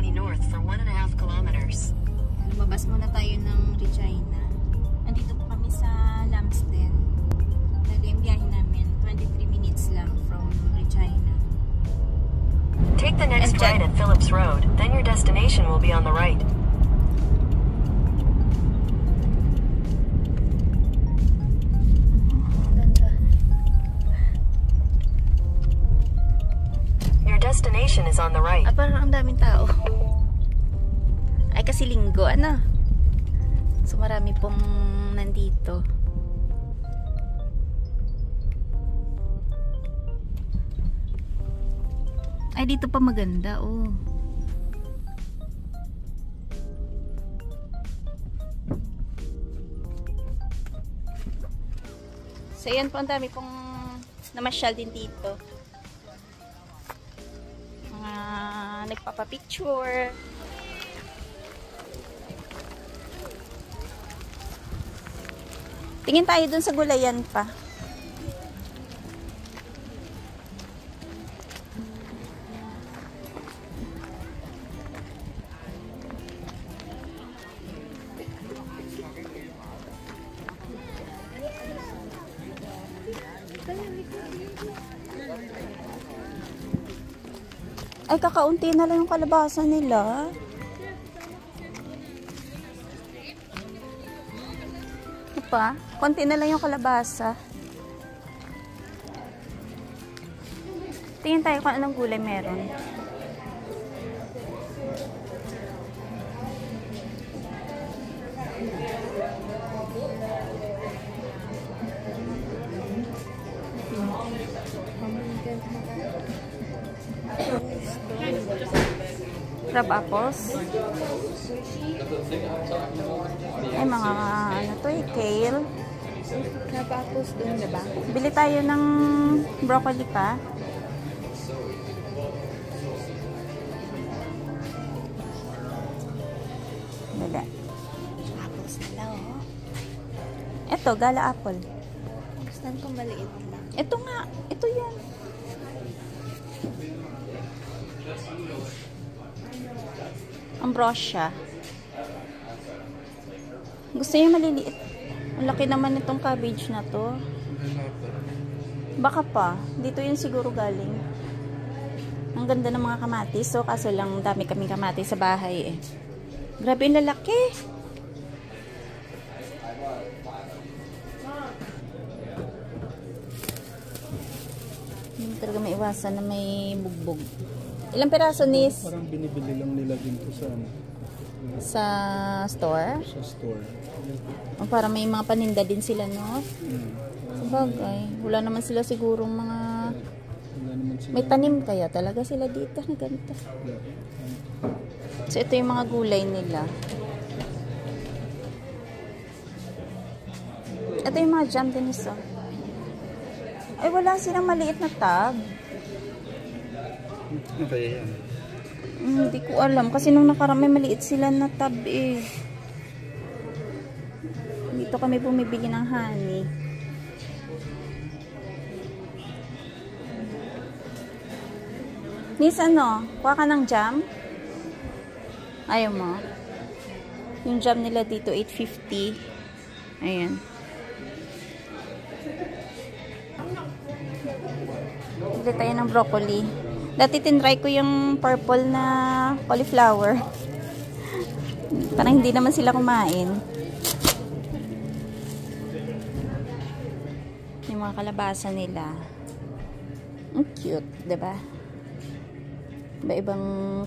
I-20 north for 1.5 kilometers. Lumabas muna tayo ng Regina. Nandito po kami sa Lumsden. Dahil yung biyahe namin, 23 minutes lang from Regina. Take the next right at Phillips Road, then your destination will be on the right. Destination is on the right. Ah, parang ang daming tao. Ay, kasi linggo, ano? So, marami pong nandito. Ay, dito pa maganda, oh. So, yan po, ang dami pong namasyal din dito. Nagpapapicture. Tingin tayo dun sa gulayan pa. Ay, kakaunti na lang yung kalabasa nila. Ito pa, konti na lang yung kalabasa. Tingin tayo kung anong gulay meron. Crab apples. Ay, mga ano to eh, kale. Crab apples dun, diba? Bili tayo ng broccoli pa. Bili. Apples nila, oh. Ito, gala apple. Gusto ko maliit lang. Ito nga, ito yan. Ambrosia. Gusto niya maliliit. Ang laki naman itong cabbage na to. Baka pa. Dito yun siguro galing. Ang ganda ng mga kamatis. So, kaso lang dami kaming kamatis sa bahay eh. Grabe yung lalaki. Hindi talaga may iwasan na may bugbog. Ilang peraso, Nis? Parang binibili lang nila dito sa store? Sa store. O, para may mga paninda din sila, no? Sabagay. Wala naman sila siguro mga... May tanim kaya talaga sila dito na ganito. So, ito yung mga gulay nila. Ito yung mga jam din isa. Ay, wala silang maliit na tab. Ano kaya yan? Hindi ko alam. Kasi nung nakarami maliit sila na tab eh. Dito kami bumibili ng honey. Nis, ano? Kuha ka ng jam? Ayaw mo? Yung jam nila dito, 8.50. Ayan. Bili tayo ng broccoli. Dati tinry ko yung purple na cauliflower. Parang hindi naman sila kumain. Yung mga kalabasa nila. Ang cute, diba? Iba-ibang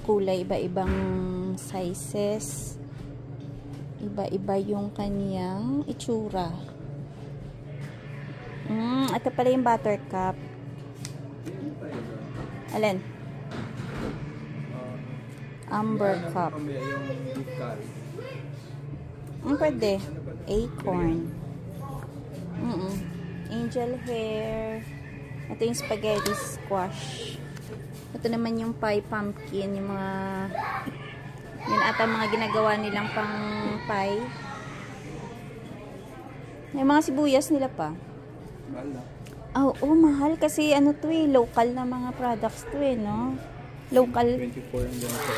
kulay, iba-ibang sizes. Iba-iba yung kanyang itsura. Ito pala yung buttercup. Alin? Amber cup. Pwede. Acorn. Angel hair. Ito yung spaghetti squash. Ito naman yung pie pumpkin. Yung mga... Yun ata mga ginagawa nilang pang pie. Yung mga sibuyas nila pa. Mahal na. Oh, mahal kasi ano to eh, local na mga products to eh, no? Local. 24 ang ganito.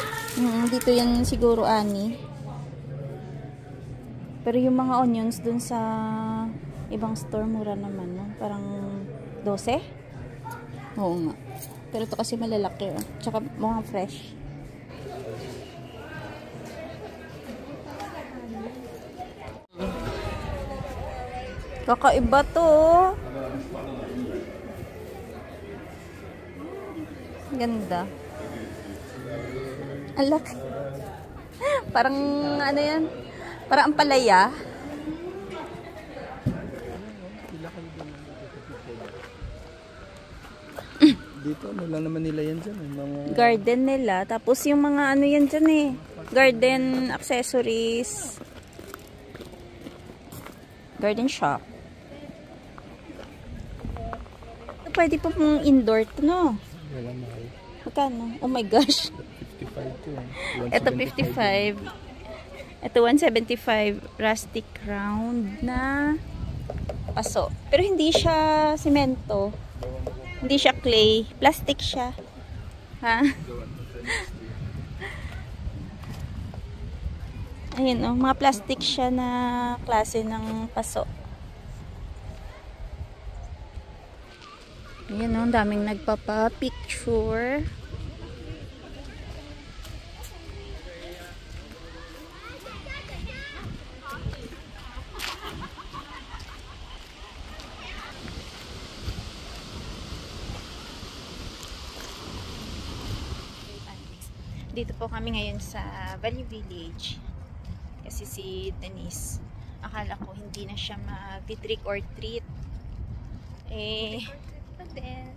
Dito yan siguro, ani. Pero yung mga onions dun sa ibang store, mura naman, no? Parang 12? Oo nga. Pero ito kasi malalaki, oh. Tsaka mukhang fresh. Kakaiba to, oh. Ganda. Ang laki. Parang ano yan? Parang ang palaya. Dito, ano lang naman nila yan dyan. Mga... Garden nila. Tapos yung mga ano yan dyan eh. Garden accessories. Garden shop. Pwede po pong indoor to, no? Wala mahal. Magkano? Oh my gosh. 55 to. Ito 55. Ito 175 rustic round na paso. Pero hindi siya semento. Hindi siya clay. Plastic siya. Ha? Ayun, oh, mga plastic siya na klase ng paso. Ayun, oh, daming nagpapa-picture. Dito po kami ngayon sa Value Village. Kasi si Denise, akala ko hindi na siya mag-trick or treat. Eh,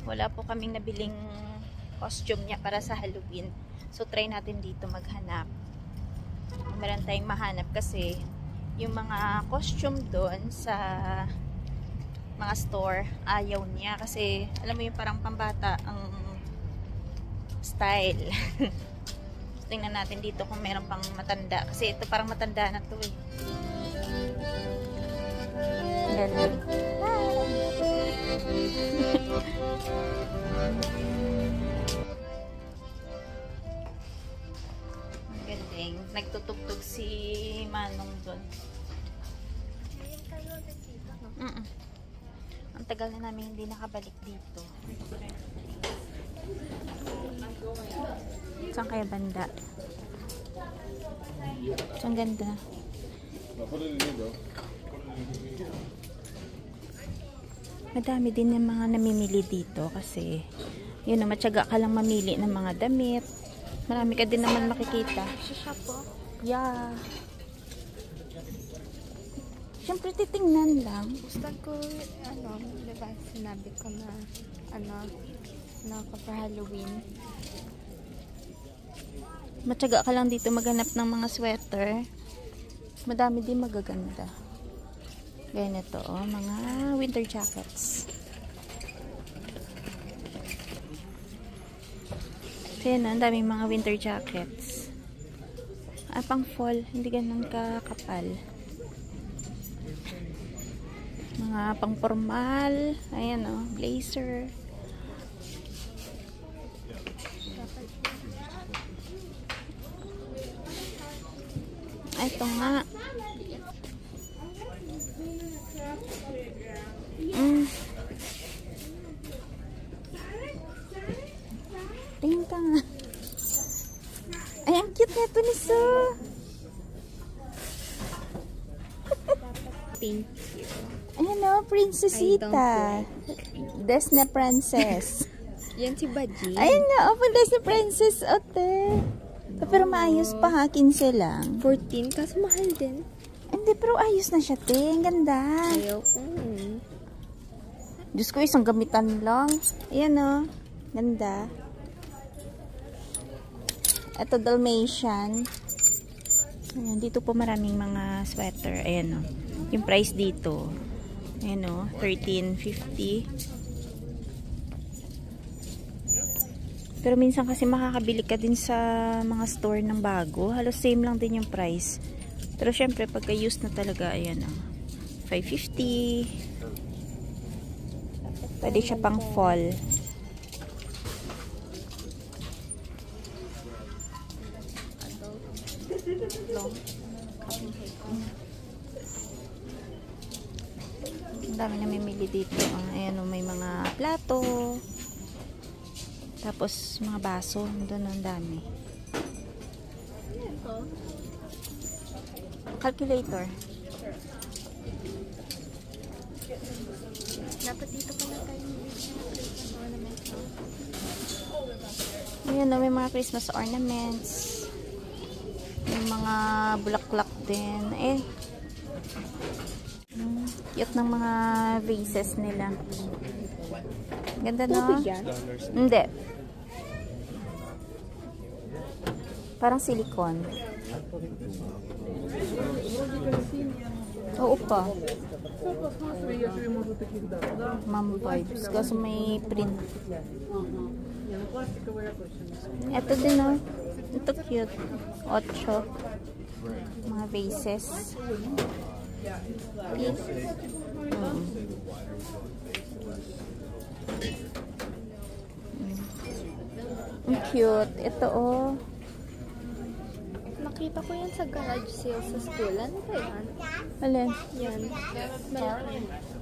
wala po kaming nabiling costume niya para sa Halloween. So, try natin dito maghanap. Meron tayong mahanap kasi yung mga costume doon sa mga store, ayaw niya. Kasi, alam mo yung parang pambata ang style. Tingnan natin dito kung meron pang matanda. Kasi ito parang matanda na to eh. Galing. Galing. Nagtutugtog si Manong doon. Ang tagal na namin hindi nakabalik dito. Saan kaya banda? Ang ganda. Madami din ng mga namimili dito kasi yun na, matyaga ka lang mamili ng mga damit. Marami ka din naman makikita. Sa shop po? Yeah. Siyempre titingnan lang. Gusto ko, diba sinabi ko na, for Halloween. Matyaga ka lang dito maghanap ng mga sweater. Madami din magaganda. Ganito, oh, mga winter jackets. So, yan, ang daming mga winter jackets. Pang fall, hindi ganun kakapal. Mga pang formal. Ayan, oh, blazer. Ito nga. Tingin ka nga. Ay, ang cute na ito ni So. Thank you. Ayan o, princessita. Disney princess. Yan si Baji. Ayun nga, pang Disney princess, ote. Pero maayos pa ha, 15 lang. 14, kaso mahal din. Hindi, pero ayos na siya, te. Ang ganda. Ayaw ko. Diyos ko, isang gamitan lang. Ayan o. Ganda. Ito, Dalmatian. Ayan, dito po maraming mga sweater. Ayan o. Yung price dito. Ayan o, $13.50. Pero minsan kasi makakabili ka din sa mga store ng bago. Halos same lang din yung price. Pero syempre, pagka used na talaga, ayan o. $5.50. Pwede siya pang fall. long. Cupping cake. Ang dami namimili dito. Ayan, may mga plato. Tapos, mga baso. Doon ang dami. Calculator. Dapat dito pala tayo Ayan, may mga Christmas ornaments. May mga bulaklak din. Cute ng mga vases nila. Ganda, no? Hindi. Parang silicone. Oo pa. Mom vibes. Kasi may print. Ito din, no? Ito cute. 8. Mga vases. Ang cute. Ito, oh. Nakita ko yan sa garage sale sa school. Ano ba yan? Alin? Yan.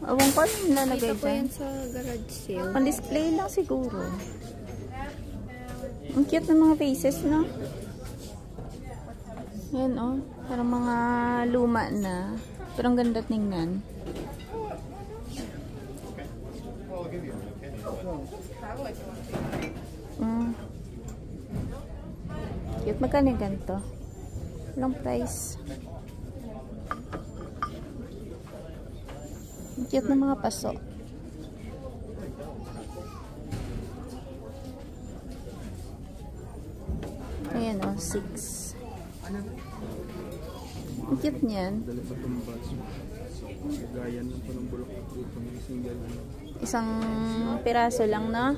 Awang ko yung nalagay Nakita ko dyan. yan sa garage sale. Pan-display lang siguro. Ang cute ng mga faces, no? Yan, oh. Parang mga luma na. Pero ang ganda tingnan. Cute. Magkano yung ganito? Walang price. Ang cute ng mga paso. Ayan, oh. 6. Ang cute niyan. Dali pa itong baso. Gaya ng panong bulok dito. May single. Isang piraso lang na.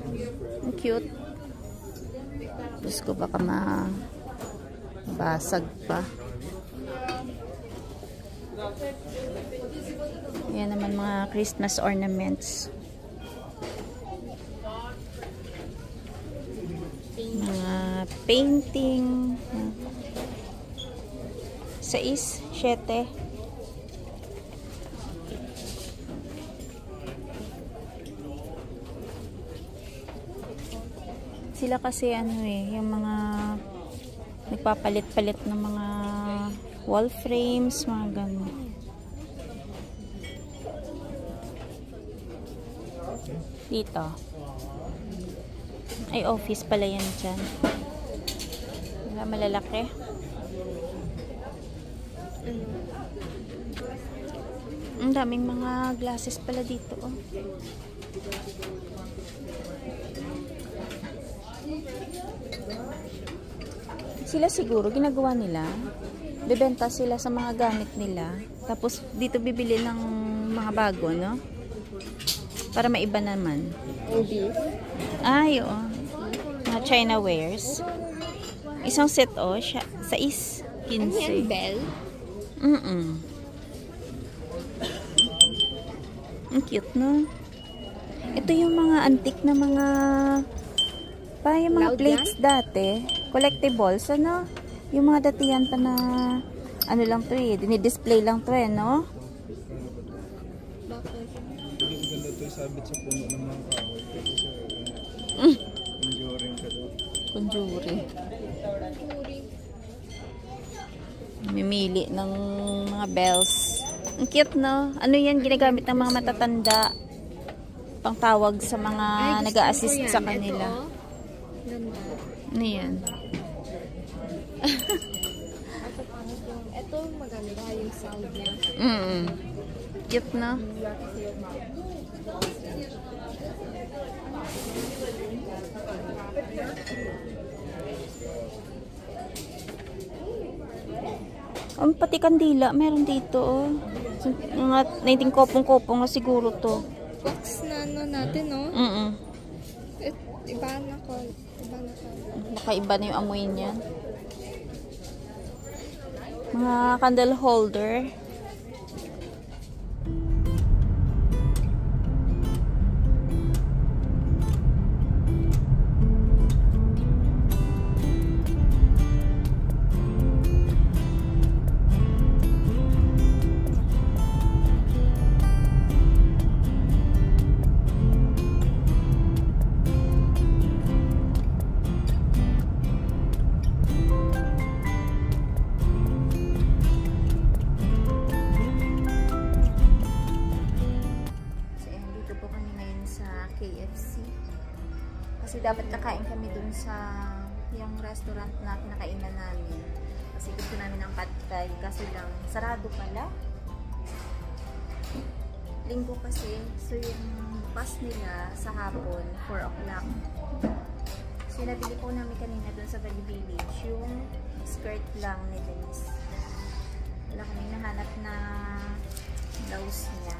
Ang cute. Diyos ko, baka basag pa. Ayan naman mga Christmas ornaments. Mga painting. 6, 7. Sila kasi ano yung mga nagpapalit-palit ng mga wall frames, mga ganun. Dito. Ay, office pala yan dyan. Wala, malalaki. Ang daming mga glasses pala dito, oh. Sila siguro, ginagawa nila, bibenta sila sa mga gamit nila, tapos dito bibili ng mga bago, no? Para maiba naman. Ay, oo. Mga China wares. Isang set, oh, 6, 15. Bell? Ang cute, no? Ito yung mga antique na mga yung mga plates dati. Collectibles, ano? Yung mga datihan pa na ano lang to dinidisplay lang to no? Bakit? Ganda ito sabit sa puno ng mga kahoy. Conjuring ka daw. Conjuring. Mimili ng mga bells. Ang cute, no? Ano yan? Ginagamit ng mga matatanda. Pangtawag sa mga nag-a-assist sa kanila. Ganda. Ano yan? Ito maganda yung sound niya. Cute, no? Pati kandila, meron dito, oh. Mga naiting kopong-kopong na siguro to. Box na ano natin, no? Iba na ko. Baka iba na yung amoy niyan. Mga candle holder. Kasi dapat kakain kami dun sa yung restaurant na kinakainan namin. Kasi gusto namin ng pad thai. Kaso lang, sarado pala. Linggo kasi. So yung bus nila sa hapon, 4 o'clock. So nabili po namin kanina dun sa Valley Village. Yung skirt lang ni Denise. Wala kaming nahanap na blouse niya.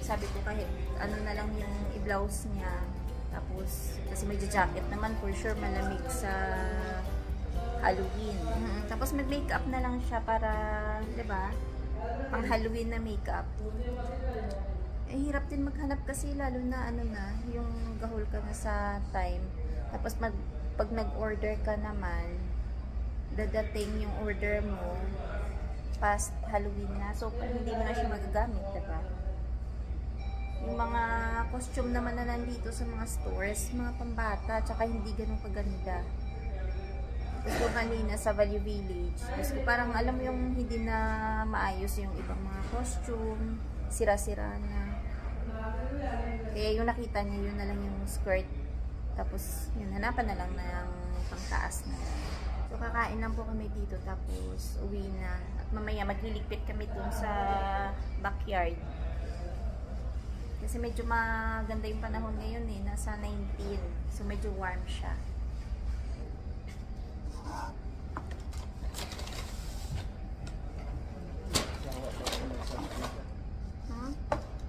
Sabi ko kahit ano na lang yung i-blouse niya. Tapos, kasi may jacket naman, for sure malamig sa Halloween. Tapos mag-makeup na lang siya para, diba, pang Halloween na makeup. Eh, hirap din maghanap kasi lalo na ano na, yung gahol ka na sa time. Tapos pag nag-order ka naman, dadating yung order mo past Halloween na. So, hindi mo na siya magagamit, diba? Yung mga costume naman na nandito sa mga stores, mga pambata, tsaka hindi ganun kaganda. Gusto kanina sa Value Village, gusto parang alam mo yung hindi na maayos yung ibang mga costume, sira-sira na. Kaya yung nakita niya, yun na lang yung skirt. Tapos, yun, hanapan na lang ng pangtaas na. So, kakain lang po kami dito, tapos uwi na. At mamaya, magliligpit kami dun sa backyard. Kasi medyo maganda yung panahon ngayon eh, nasa 19. So medyo warm siya.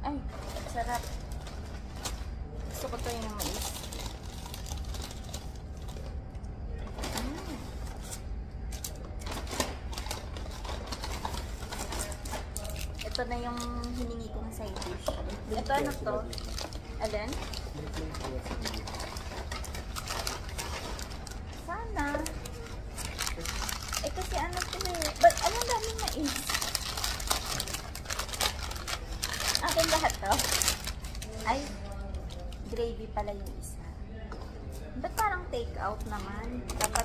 Ay, sarap. Gusto ko to yung mais. Ito na yung hiningi kong side dish. Ito ano to? Alin? Sana. Eh kasi ano to eh. But anong daming mais? Akin lahat to? Ay, gravy pala yung isa. Ba't parang take out naman? Dapat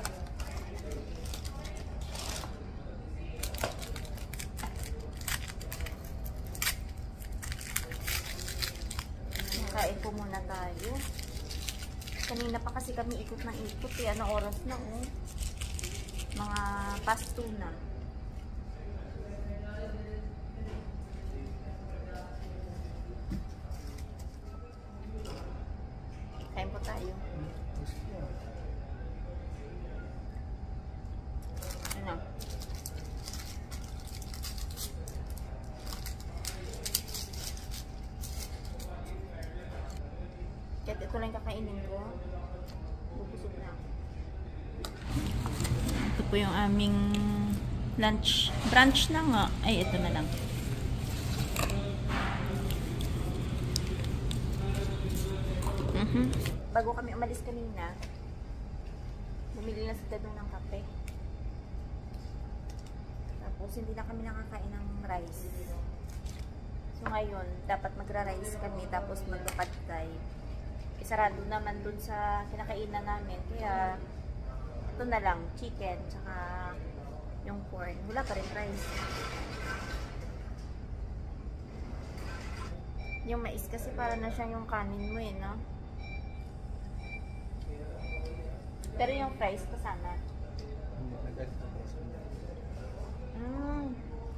kain po muna tayo. Kanina pa kasi kami ikot ng ikot eh. Ano oras na oh? Mga past 2 na. Kain po tayo. Ano? Kahit ito lang kakainin ko, bubusog na ako. Ito po yung aming lunch. Brunch na nga. Ay, ito na lang. Bago kami umalis kanina, bumili na si Dadong ng kape. Tapos, hindi na kami nakakain ng rice. So, ngayon, dapat magra-rice kami, tapos mag-pad thai. Isarado naman dun sa kinakainan namin. Kaya, ito na lang, chicken, tsaka yung corn. Wala pa rin rice. Yung mais kasi para na siya yung kanin mo eh, no? Pero yung fries kasama.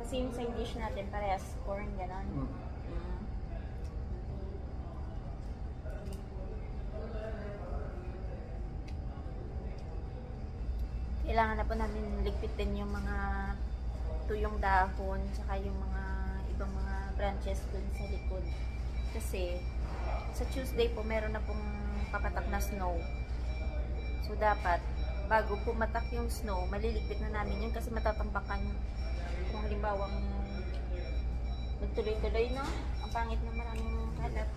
Kasi yung side dish natin, parehas corn, gano'n. Kailangan na po namin ligpitin yung mga tuyong dahon, tsaka yung mga ibang mga branches dun sa likod. Kasi sa Tuesday po meron na pong papatak na snow. So dapat bago pumatak yung snow, maliligpit na namin yun kasi matatambakan kung halimbawang magtuloy-tuloy na. Ang pangit na maraming kalat.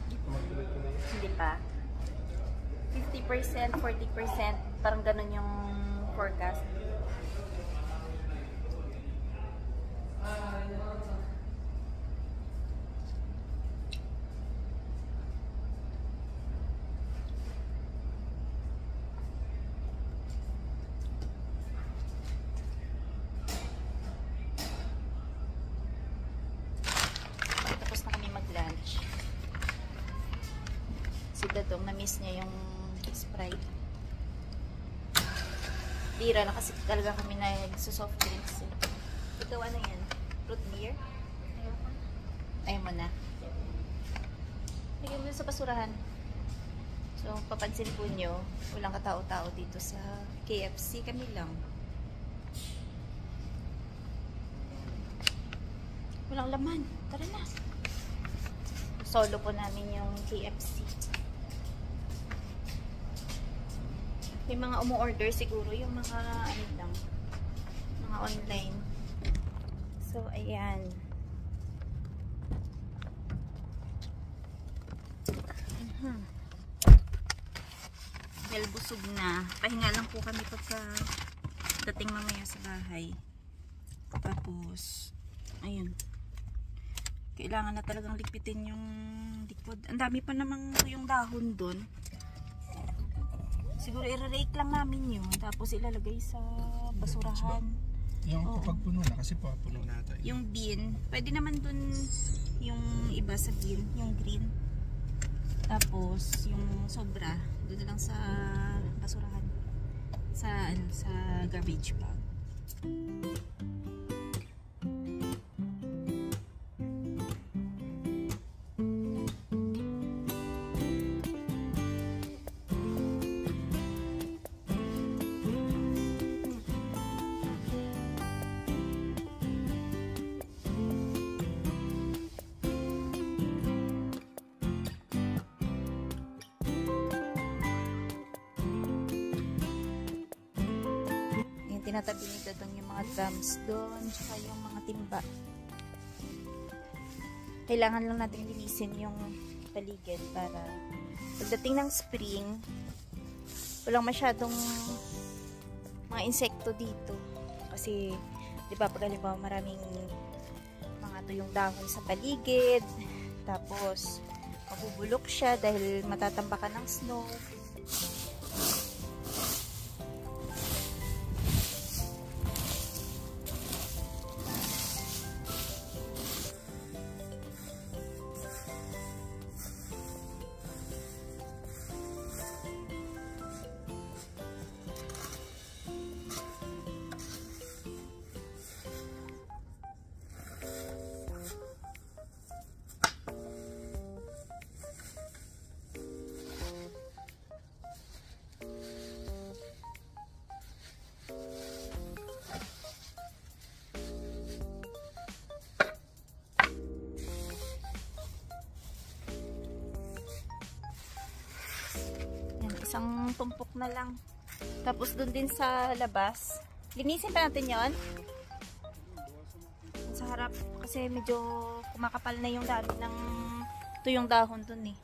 Hindi pa. 50%, 40%, parang ganun yung forecast. Tapos na kami mag-lunch. Si Dad Dong na-miss niya yung Sprite. Bira lang kasi talaga kami nag-soft drinks. Ikaw ano yan? Fruit beer? Ayaw mo na. Lagyan mo sa basurahan. So, papansin po nyo, walang katao-tao dito sa KFC. Kami lang. Walang laman. Tara na. Solo po namin yung KFC. May mga umu-order siguro yung mga ano lang, mga online. So, ayan. Well, busog na. Pahinga lang po kami pagka dating mamaya sa bahay. Tapos, ayun. Kailangan na talagang lipitin yung likod. Ang dami pa namang yung dahon doon. Siguro i-rake lang namin yun. Tapos ilalagay sa basurahan. Yung kapag puno na, kasi puno na tayo. Yung bean. Pwede naman doon yung iba sa bean. Yung green. Tapos yung sobra. Doon na lang sa basurahan. Sa garbage bag. Tinatabi ni Dadong yung mga drums doon, tsaka yung mga timba. Kailangan lang natin linisin yung paligid para pagdating ng spring, walang masyadong mga insekto dito. Kasi, di ba, pag halimbawa maraming mga tuyong dahon sa paligid, tapos mabubulok siya dahil matatambakan ng snow. Isang tumpok na lang. Tapos dun din sa labas. Linisin pa natin yon sa harap. Kasi medyo kumakapal na yung dami ng tuyong dahon dun eh.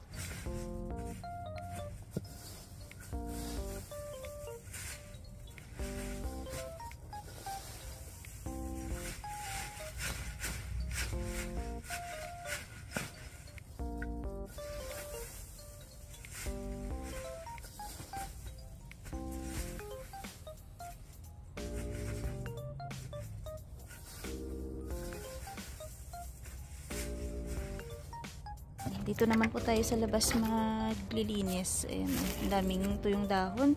Dito naman po tayo sa labas maglilinis. Ayan, ang daming tuyong dahon.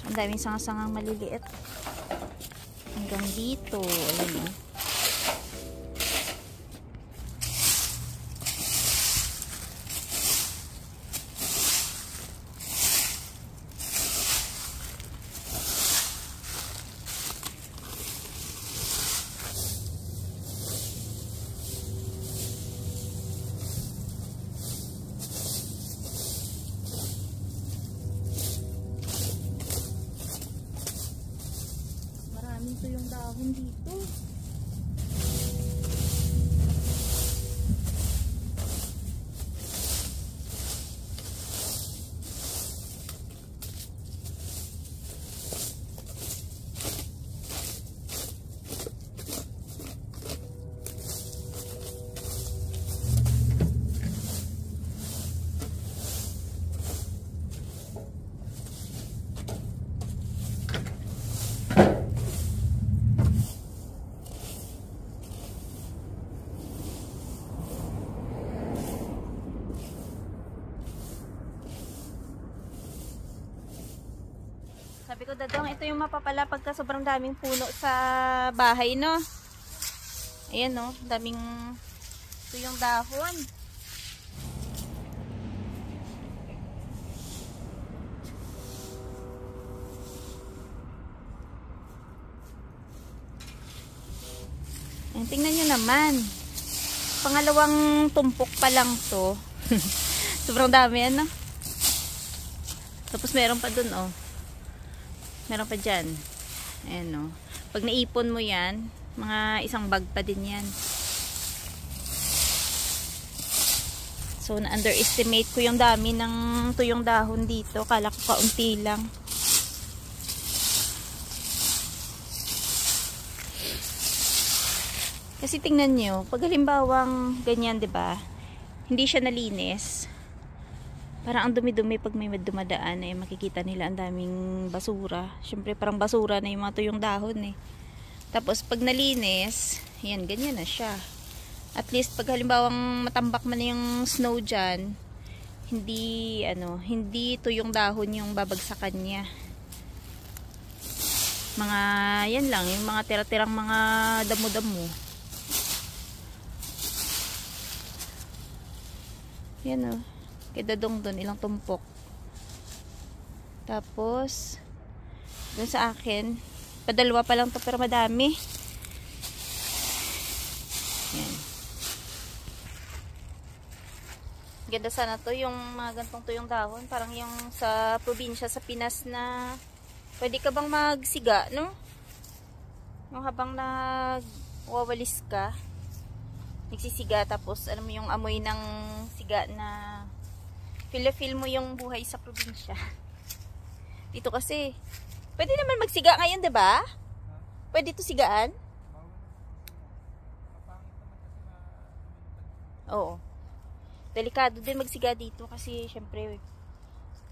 Ang daming sangasangang maliliit. Hanggang dito. Ayan. Ito yung dahon dito. Sabi ko, Dadong, ito yung mapapala pagka sobrang daming puno sa bahay, no? Ayan, no? Daming ito yung dahon. Ayan, tingnan nyo naman. Pangalawang tumpok pa lang to. Sobrang dami, ano? Tapos meron pa dun, oh. Meron pa dyan. Ayan, oh. Pag naipon mo yan, mga isang bag pa din yan. So, na-underestimate ko yung dami ng tuyong dahon dito. Kala ko kaunti lang. Kasi tingnan nyo, pag halimbawang ganyan, 'di ba? Hindi siya nalinis. Parang ang dumi-dumi pag may dumadaan ay makikita nila ang daming basura. Syempre parang basura na yung mga tuyong dahon eh. Tapos pag nalinis, yan, ganyan na siya. At least pag halimbawang matambak man yung snow dyan, hindi tuyong dahon yung babagsakan niya. Mga, yan lang, yung mga tira-tirang mga damo-damo. Yan o. Kay Dadong doon, ilang tumpok. Tapos, doon sa akin, padalawa pa lang to pero madami. Yan. Ganda sana to yung mga gantong tuyong dahon. Parang yung sa probinsya, sa Pinas na pwede ka bang magsiga, no? Yung habang nagwawalis ka, nagsisiga, tapos alam mo yung amoy ng siga na feel mo yung buhay sa probinsya. Dito kasi pwede naman magsiga ngayon, 'di ba? Pwede to sigaan? Oo. Delikado din magsiga dito kasi syempre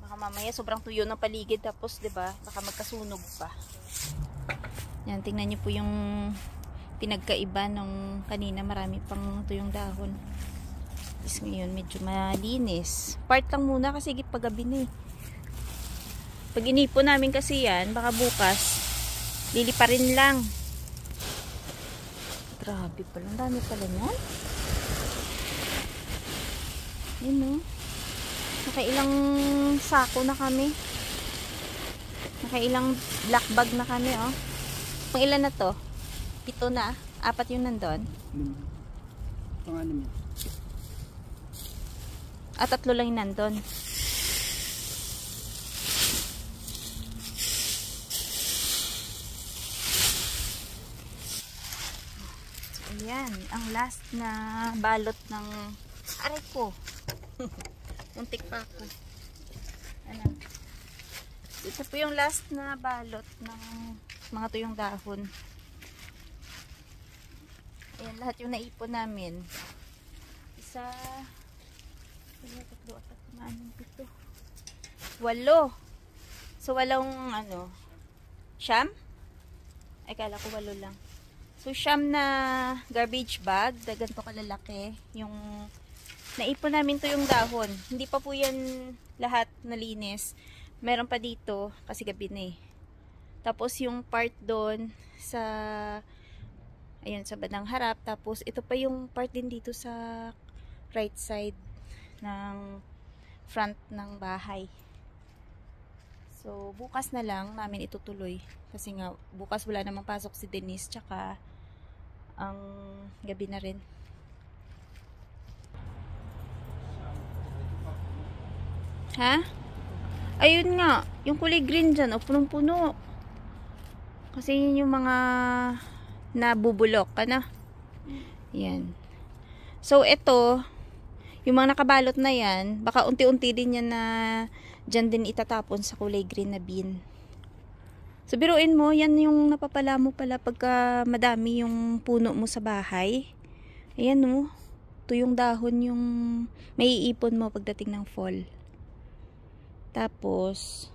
baka mamaya sobrang tuyo ng paligid tapos 'di ba? Baka magkasunog pa. Yan, tingnan niyo po yung pinagkaiba nung kanina, marami pang tuyong dahon. Is ngayon medyo malinis. Part lang muna kasi higit paggabi na eh. Pag inipon namin kasi yan, baka bukas liliparin lang. Grabe pala, ang dami pala niyan. Yun o. Nakailang sako na kami. Nakailang black bag na kami oh. Pang ilan na to? 7 na. 4 yung nandun. Pang ano mo? At 3 lang yung nandun. So, ayan. Ang last na balot ng aray ko. Muntik pa ako. Ano? Ito po yung last na balot ng mga tuyong dahon. Ayan, lahat yung naipon namin. Isa, 8. So, 8 ano, siyam? Ay, kala ko 8 lang. So, siyam na garbage bag, na ganito kalalaki. Yung naipon namin to yung dahon. Hindi pa po yan lahat nalinis. Meron pa dito, kasi gabi na eh. Tapos, yung part doon sa ayan, sa bandang harap. Tapos, ito pa yung part din dito sa right side ng front ng bahay. So, bukas na lang namin itutuloy. Kasi nga, bukas wala namang pasok si Denise. Tsaka, ang gabi na rin. Ha? Ayun nga. Yung kulay green dyan. O, punong-puno. Kasi yun yung mga nabubulok. Ano? Yan. So, ito, yung mga nakabalot na yan, baka unti-unti din yan na dyan din itatapon sa kulay green na bin. So, biruin mo, yan yung napapala mo pala pagka madami yung puno mo sa bahay. Ayan o, tuyong dahon yung may iipon mo pagdating ng fall. Tapos,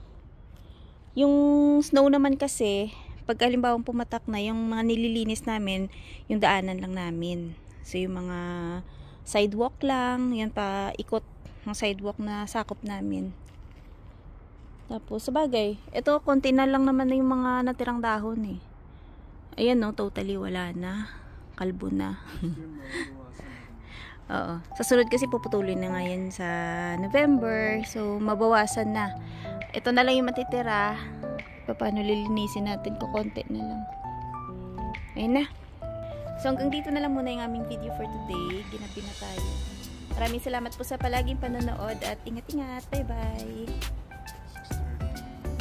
yung snow naman kasi, pag halimbawang pumatak na, yung mga nililinis namin, yung daanan lang namin. So, yung mga sidewalk lang, yan pa ikot ng sidewalk na sakop namin. Tapos, sabagay, ito, konti na lang naman na yung mga natirang dahon eh. Ayan no, totally wala na. Kalbo na. Oo. Sa sunod kasi puputulin na ngayon sa November. So, mabawasan na. Ito na lang yung matitira. Paano lilinisin natin ko, konti na lang. Ayun na. So, hanggang dito na lang muna yung aming video for today. Ginabi na tayo. Maraming salamat po sa palaging panonood at ingat-ingat. Bye-bye.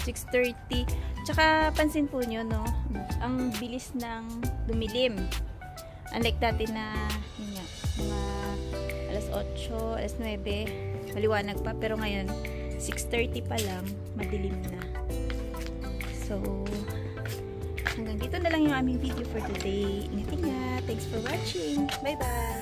6:30. Tsaka pansin po nyo, no? Ang bilis ng dumilim. Unlike dati na, yun nga, mga alas 8, alas 9, maliwanag pa. Pero ngayon, 6:30 pa lang, madilim na. So, hanggang dito na lang yung aming video for today. Ingat-ingat. Thanks for watching. Bye-bye!